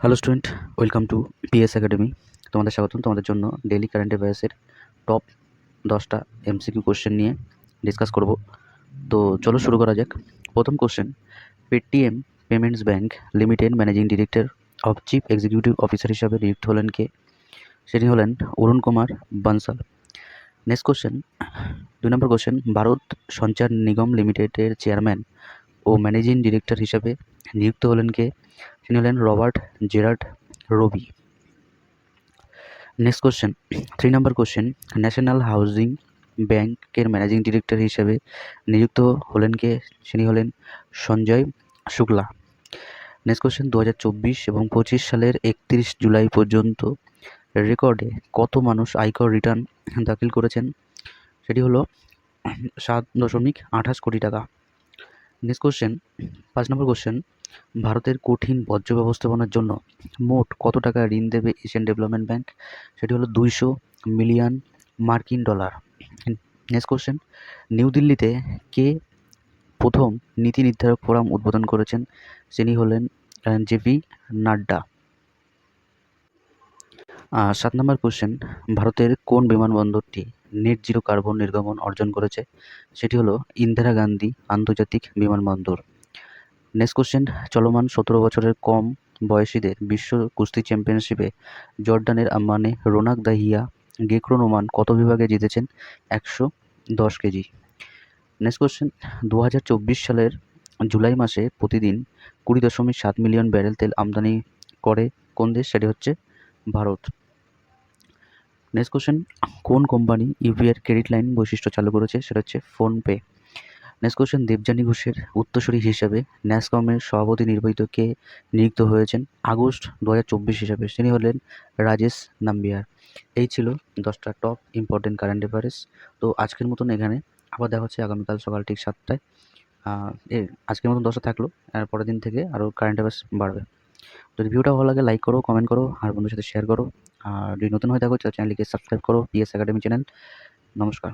Hello student, welcome to PS academy. তোমাদের স্বাগতম। তোমাদের জন্য ডেইলি কারেন্ট অ্যাফেয়ার্সের টপ 10টা এমসিকিউ কোশ্চেন নিয়ে ডিসকাস করব। তো চলো শুরু করা যাক। প্রথম question, Paytm payments bank limited managing director of chief executive officer হিসাবে নিযুক্ত হলেন কে? সেটি হলেন অরুণ কুমার বানসাল। নেক্সট কোশ্চেন, 2 নম্বর কোশ্চেন, ভারত সঞ্চার নিগম লিমিটেডের চেয়ারম্যান ও ম্যানেজিং ডিরেক্টর হিসাবে নিযুক্ত হলেন কে? তিনি হলেন রবার্ট জেরার্ড রবি। নেক্সট কোশ্চেন, 3 নম্বর কোশ্চেন, ন্যাশনাল হাউজিং ব্যাংকের ম্যানেজিং ডিরেক্টর হিসেবে নিযুক্ত হলেন কে? তিনি হলেন সঞ্জয় শুক্লা। নেক্সট কোশ্চেন, 2024 এবং 25 সালের 31 জুলাই পর্যন্ত রেকর্ডে কত মানুষ আয়কর রিটার্ন দাখিল করেছেন? সেটি হলো 7.28 কোটি টাকা। নেক্সট কোশ্চেন, 5 নম্বর কোশ্চেন, ভারতের কঠিন বর্জ্য ব্যবস্থাপনার জন্য মোট কত টাকা ঋণ দেবে এশিয়ান ডেভেলপমেন্ট ব্যাংক? সেটি হলো 200 মিলিয়ন মার্কিন ডলার। নেক্সট কোশ্চেন, নিউ দিল্লিতে কে প্রথম নীতি নির্ধারক ফোরাম উদ্বোধন করেছেন? তিনি হলেন জেপি নাড্ডা। 7 নম্বর কোশ্চেন, ভারতের কোন বিমানবন্দরটি নেট জিরো কার্বন নির্গমন অর্জন করেছে? সেটি হলো ইন্দিরা গান্ধী আন্তর্জাতিক বিমানবন্দর। নেক্সট কোশ্চেন, চলমান 17 বছরের কম বয়সীদের বিশ্ব কুস্তি চ্যাম্পিয়নশিপে জর্ডানের আম্মানে রোনাক দাহিয়া গ্রেকো রোমান কত বিভাগে জিতেছেন? 110 কেজি। নেক্সট কোশ্চেন, 2024 সালের জুলাই মাসে প্রতিদিন 20.7 মিলিয়ন ব্যারেল তেল আমদানি করে কোন দেশ? সেটি হচ্ছে ভারত। নেক্সট কোশ্চেন, কোন কোম্পানি ইউপিআই ক্রেডিট লাইন বৈশিষ্ট্য চালু করেছে? সেটা হচ্ছে ফোনপে। নেক্সট কোশ্চেন, দেবযানী ঘোষের উত্তরসূরি হিসাবে ন্যাসকমের সভাপতি নির্বাচিত কে নিযুক্ত হয়েছেন আগস্ট 2024 হিসাবে? তিনি হলেন রাজেশ নাম্বিয়ার। এই ছিল 10টা টপ ইম্পর্টেন্ট কারেন্ট অ্যাফেয়ার্স। তো আজকের মতন এখানে, আবার দেখা হচ্ছে আগামীকাল সকাল ঠিক 7টায়। আজকের মতন 10টা থাকলো, আর পরের দিন থেকে আরও কারেন্ট অ্যাফেয়ার্স বাড়বে। যদি ভিডিওটা ভালো লাগে লাইক করো, কমেন্ট করো, আর বন্ধুদের সাথে শেয়ার করো। আর যদি নতুন হয়ে থাকো চ্যানেলটিকে সাবস্ক্রাইব করো, পিএস একাডেমি চ্যানেল। নমস্কার।